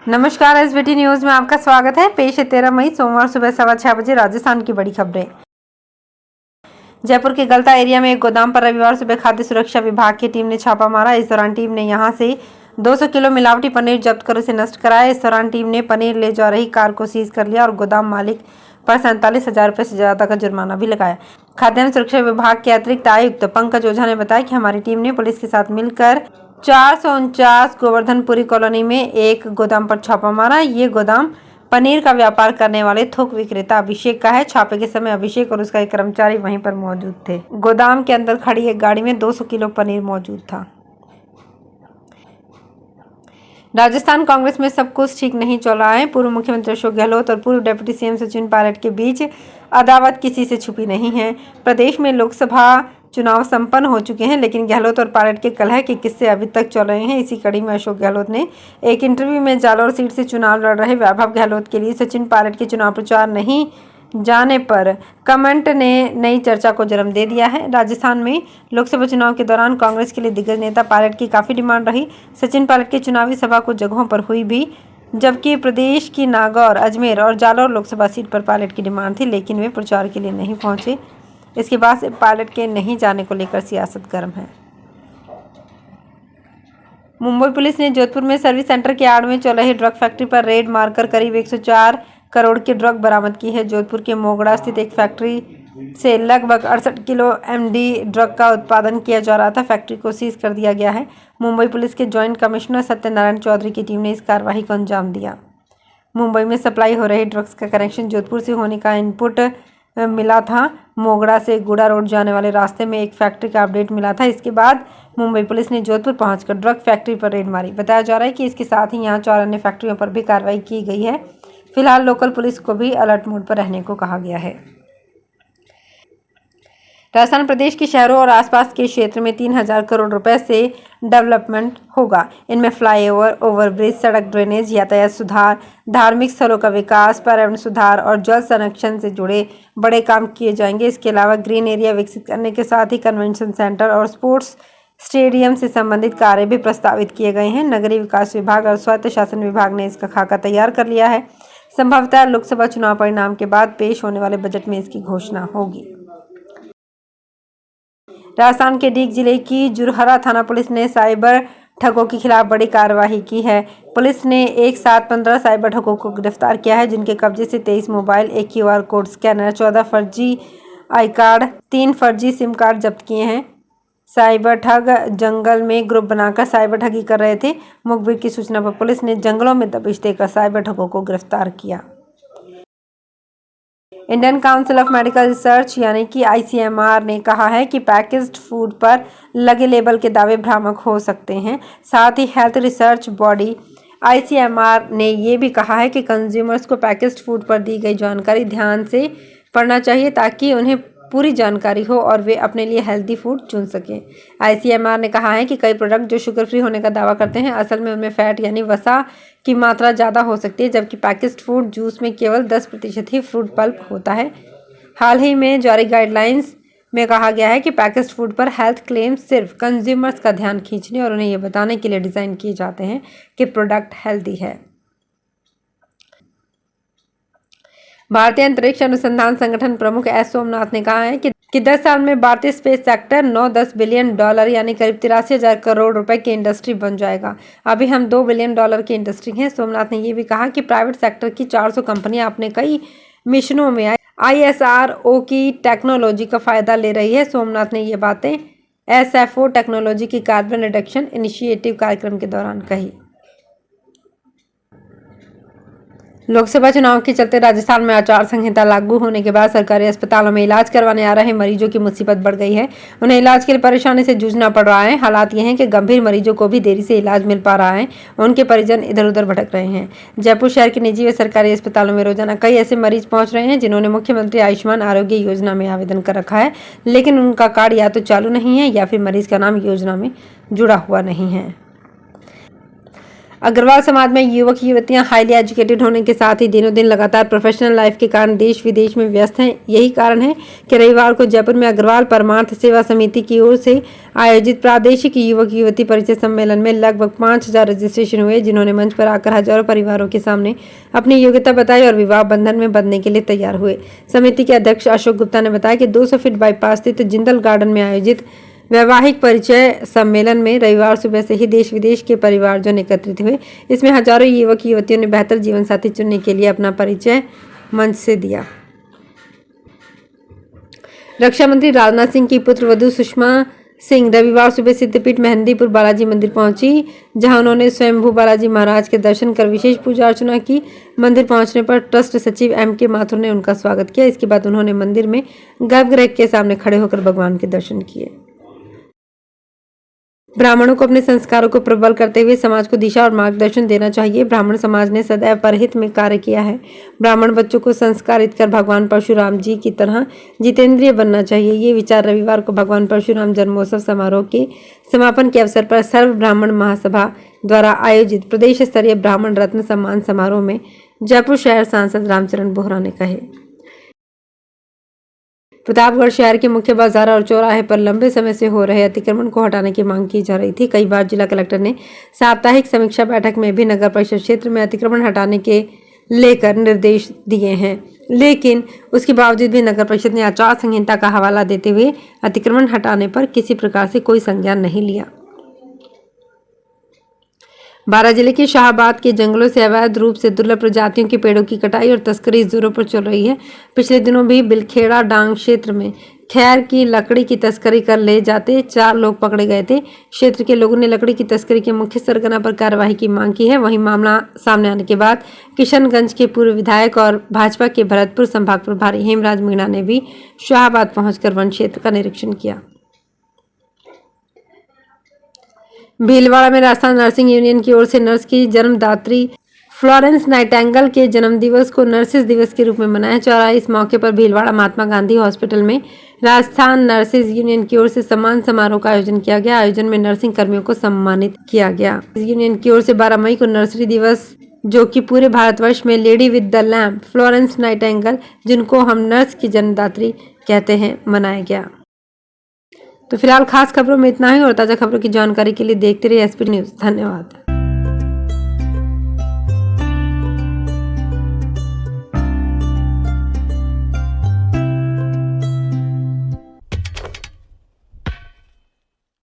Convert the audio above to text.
नमस्कार, SBT news में आपका स्वागत है। पेश है 13 मई सोमवार सुबह 6:15 बजे राजस्थान की बड़ी खबरें। जयपुर के गलता एरिया में एक गोदाम पर रविवार सुबह खाद्य सुरक्षा विभाग की टीम ने छापा मारा। इस दौरान टीम ने यहां से 200 किलो मिलावटी पनीर जब्त कर उसे नष्ट कराया। इस दौरान टीम ने पनीर ले जा रही कार को सीज कर लिया और गोदाम मालिक पर 47,000 रुपये से ज्यादा का जुर्माना भी लगाया। खाद्यान्न सुरक्षा विभाग के अतिरिक्त आयुक्त पंकज ओझा ने बताया कि हमारी टीम ने पुलिस के साथ मिलकर 449 गोवर्धनपुरी कॉलोनी में एक गोदाम पर छापा मारा। ये गोदाम पनीर का व्यापार करने वाले थोक विक्रेता अभिषेक का है। छापे के समय अभिषेक और उसका एक कर्मचारी वहीं पर मौजूद थे। गोदाम के अंदर खड़ी एक गाड़ी में 200 किलो पनीर मौजूद था। राजस्थान कांग्रेस में सब कुछ ठीक नहीं चल रहा है। पूर्व मुख्यमंत्री अशोक गहलोत और पूर्व डिप्टी सीएम सचिन पायलट के बीच अदावत किसी से छुपी नहीं है। प्रदेश में लोकसभा चुनाव संपन्न हो चुके हैं, लेकिन गहलोत और पायलट के कलह के किस्से अभी तक चल रहे हैं। इसी कड़ी में अशोक गहलोत ने एक इंटरव्यू में जालौर सीट से चुनाव लड़ रहे वैभव गहलोत के लिए सचिन पायलट के चुनाव प्रचार नहीं जाने पर कमेंट ने नई चर्चा को जन्म दे दिया है। राजस्थान में लोकसभा चुनाव के दौरान कांग्रेस के लिए दिग्गज नेता पायलट की काफ़ी डिमांड रही। सचिन पायलट की चुनावी सभा कुछ जगहों पर हुई भी, जबकि प्रदेश की नागौर, अजमेर और जालौर लोकसभा सीट पर पायलट की डिमांड थी, लेकिन वे प्रचार के लिए नहीं पहुंचे। इसके बाद से पायलट के नहीं जाने को लेकर सियासत गर्म है। मुंबई पुलिस ने जोधपुर में सर्विस सेंटर के आड़ में चल रही ड्रग फैक्ट्री पर रेड मारकर करीब 104 करोड़ की ड्रग बरामद की है। जोधपुर के मोगड़ा स्थित एक फैक्ट्री से लगभग 68 किलो एमडी ड्रग का उत्पादन किया जा रहा था। फैक्ट्री को सीज कर दिया गया है। मुंबई पुलिस के जॉइंट कमिश्नर सत्यनारायण चौधरी की टीम ने इस कार्रवाई को अंजाम दिया। मुंबई में सप्लाई हो रही ड्रग्स का कनेक्शन जोधपुर से होने का इनपुट मिला था। मोगड़ा से गुड़ा रोड जाने वाले रास्ते में एक फैक्ट्री का अपडेट मिला था। इसके बाद मुंबई पुलिस ने जोधपुर पहुंचकर ड्रग फैक्ट्री पर रेड मारी। बताया जा रहा है कि इसके साथ ही यहां 4 अन्य फैक्ट्रियों पर भी कार्रवाई की गई है। फिलहाल लोकल पुलिस को भी अलर्ट मोड पर रहने को कहा गया है। राजस्थान प्रदेश के शहरों और आसपास के क्षेत्र में 3,000 करोड़ रुपए से डेवलपमेंट होगा। इनमें फ्लाईओवर, ओवरब्रिज, सड़क, ड्रेनेज, यातायात सुधार, धार्मिक स्थलों का विकास, पर्यावरण सुधार और जल संरक्षण से जुड़े बड़े काम किए जाएंगे। इसके अलावा ग्रीन एरिया विकसित करने के साथ ही कन्वेंशन सेंटर और स्पोर्ट्स स्टेडियम से संबंधित कार्य भी प्रस्तावित किए गए हैं। नगरीय विकास विभाग और स्वायत्त शासन विभाग ने इसका खाका तैयार कर लिया है। संभवतः लोकसभा चुनाव परिणाम के बाद पेश होने वाले बजट में इसकी घोषणा होगी। राजस्थान के डीग जिले की जुरहरा थाना पुलिस ने साइबर ठगों के खिलाफ बड़ी कार्रवाई की है। पुलिस ने एक साथ 15 साइबर ठगों को गिरफ्तार किया है, जिनके कब्जे से 23 मोबाइल, एक QR कोड स्कैनर, 14 फर्जी आई कार्ड, 3 फर्जी सिम कार्ड जब्त किए हैं। साइबर ठग जंगल में ग्रुप बनाकर साइबर ठगी कर रहे थे। मुखबिर की सूचना पर पुलिस ने जंगलों में दबिश देकर साइबर ठगों को गिरफ्तार किया। Indian council of medical research यानी कि ICMR ने कहा है कि पैकेज्ड फूड पर लगे लेबल के दावे भ्रामक हो सकते हैं। साथ ही हेल्थ रिसर्च बॉडी ICMR ने ये भी कहा है कि कंज्यूमर्स को पैकेज्ड फूड पर दी गई जानकारी ध्यान से पढ़ना चाहिए, ताकि उन्हें पूरी जानकारी हो और वे अपने लिए हेल्दी फूड चुन सकें। ICMR ने कहा है कि कई प्रोडक्ट जो शुगर फ्री होने का दावा करते हैं, असल में उनमें फैट यानी वसा की मात्रा ज़्यादा हो सकती है, जबकि पैकेज्ड फूड जूस में केवल 10% ही फ्रूट पल्प होता है। हाल ही में जारी गाइडलाइंस में कहा गया है कि पैकेज्ड फूड पर हेल्थ क्लेम्स सिर्फ कंज्यूमर्स का ध्यान खींचने और उन्हें यह बताने के लिए डिज़ाइन किए जाते हैं कि प्रोडक्ट हेल्दी है। भारतीय अंतरिक्ष अनुसंधान संगठन प्रमुख S सोमनाथ ने कहा है कि 10 साल में भारतीय स्पेस सेक्टर 9-10 बिलियन डॉलर यानी करीब 83,000 करोड़ रुपए की इंडस्ट्री बन जाएगा। अभी हम 2 बिलियन डॉलर की इंडस्ट्री हैं। सोमनाथ ने यह भी कहा कि प्राइवेट सेक्टर की 400 कंपनियां अपने कई मिशनों में ISRO की टेक्नोलॉजी का फायदा ले रही है। सोमनाथ ने ये बातें SFO टेक्नोलॉजी की कार्बन रिडक्शन इनिशिएटिव कार्यक्रम के दौरान कही। लोकसभा चुनाव के चलते राजस्थान में आचार संहिता लागू होने के बाद सरकारी अस्पतालों में इलाज करवाने आ रहे मरीजों की मुसीबत बढ़ गई है। उन्हें इलाज के लिए परेशानी से जूझना पड़ रहा है। हालात ये हैं कि गंभीर मरीजों को भी देरी से इलाज मिल पा रहा है। उनके परिजन इधर उधर भटक रहे हैं। जयपुर शहर के निजी व सरकारी अस्पतालों में रोजाना कई ऐसे मरीज पहुंच रहे हैं जिन्होंने मुख्यमंत्री आयुष्मान आरोग्य योजना में आवेदन कर रखा है, लेकिन उनका कार्ड या तो चालू नहीं है या फिर मरीज का नाम योजना में जुड़ा हुआ नहीं है। अग्रवाल समाज में युवक युवतियां हाईली एजुकेटेड होने के साथ ही दिनों दिन लगातार प्रोफेशनल लाइफ के कारण देश विदेश में व्यस्त हैं। यही कारण है कि रविवार को जयपुर में अग्रवाल परमार्थ सेवा समिति की ओर से आयोजित प्रादेशिक युवक युवती परिचय सम्मेलन में लगभग 5000 रजिस्ट्रेशन हुए, जिन्होंने मंच पर आकर हजारों परिवारों के सामने अपनी योग्यता बताई और विवाह बंधन में बंधने के लिए तैयार हुए। समिति के अध्यक्ष अशोक गुप्ता ने बताया कि 200 फीट बाईपास स्थित जिंदल गार्डन में आयोजित वैवाहिक परिचय सम्मेलन में रविवार सुबह से ही देश विदेश के परिवारजन एकत्रित हुए। इसमें हजारों युवक युवतियों ने बेहतर जीवन साथी चुनने के लिए अपना परिचय मंच से दिया। रक्षा मंत्री राजनाथ सिंह की पुत्र वधू सुषमा सिंह रविवार सुबह सिद्धपीठ मेहंदीपुर बालाजी मंदिर पहुंची, जहां उन्होंने स्वयंभू बालाजी महाराज के दर्शन कर विशेष पूजा अर्चना की। मंदिर पहुंचने पर ट्रस्ट सचिव M.K. माथुर ने उनका स्वागत किया। इसके बाद उन्होंने मंदिर में गर्भगृह के सामने खड़े होकर भगवान के दर्शन किए। ब्राह्मणों को अपने संस्कारों को प्रबल करते हुए समाज को दिशा और मार्गदर्शन देना चाहिए। ब्राह्मण समाज ने सदैव परहित में कार्य किया है। ब्राह्मण बच्चों को संस्कारित कर भगवान परशुराम जी की तरह जितेंद्रिय बनना चाहिए। ये विचार रविवार को भगवान परशुराम जन्मोत्सव समारोह के समापन के अवसर पर सर्व ब्राह्मण महासभा द्वारा आयोजित प्रदेश स्तरीय ब्राह्मण रत्न सम्मान समारोह में जयपुर शहर सांसद रामचरण बोहरा ने कहे। प्रतापगढ़ शहर के मुख्य बाजार और चौराहे पर लंबे समय से हो रहे अतिक्रमण को हटाने की मांग की जा रही थी। कई बार जिला कलेक्टर ने साप्ताहिक समीक्षा बैठक में भी नगर परिषद क्षेत्र में अतिक्रमण हटाने के लेकर निर्देश दिए हैं, लेकिन उसके बावजूद भी नगर परिषद ने आचार संहिता का हवाला देते हुए अतिक्रमण हटाने पर किसी प्रकार से कोई संज्ञान नहीं लिया। बारां जिले के शाहबाद के जंगलों से अवैध रूप से दुर्लभ प्रजातियों के पेड़ों की कटाई और तस्करी जोरों पर चल रही है। पिछले दिनों भी बिलखेड़ा डांग क्षेत्र में खैर की लकड़ी की तस्करी कर ले जाते 4 लोग पकड़े गए थे। क्षेत्र के लोगों ने लकड़ी की तस्करी के मुख्य सरगना पर कार्रवाई की मांग की है। वहीं मामला सामने आने के बाद किशनगंज के पूर्व विधायक और भाजपा के भरतपुर संभाग प्रभारी हेमराज मीणा ने भी शाहबाद पहुंचकर वन क्षेत्र का निरीक्षण किया। भीलवाड़ा में राजस्थान नर्सिंग यूनियन की ओर से नर्स की जन्मदात्री फ्लोरेंस नाइटिंगेल के जन्मदिवस को नर्सेज दिवस के रूप में मनाया जा रहा है। इस मौके पर भीलवाड़ा महात्मा गांधी हॉस्पिटल में राजस्थान नर्सेज यूनियन की ओर से सम्मान समारोह का आयोजन किया गया। आयोजन में नर्सिंग कर्मियों को सम्मानित किया गया। यूनियन की ओर से 12 मई को नर्सरी दिवस, जो कि पूरे भारतवर्ष में lady with the lamp Florence Nightingale, जिनको हम नर्स की जन्मदात्री कहते हैं, मनाया गया। तो फिलहाल खास खबरों में इतना ही और ताज़ा खबरों की जानकारी के लिए देखते रहिए SP न्यूज़। धन्यवाद।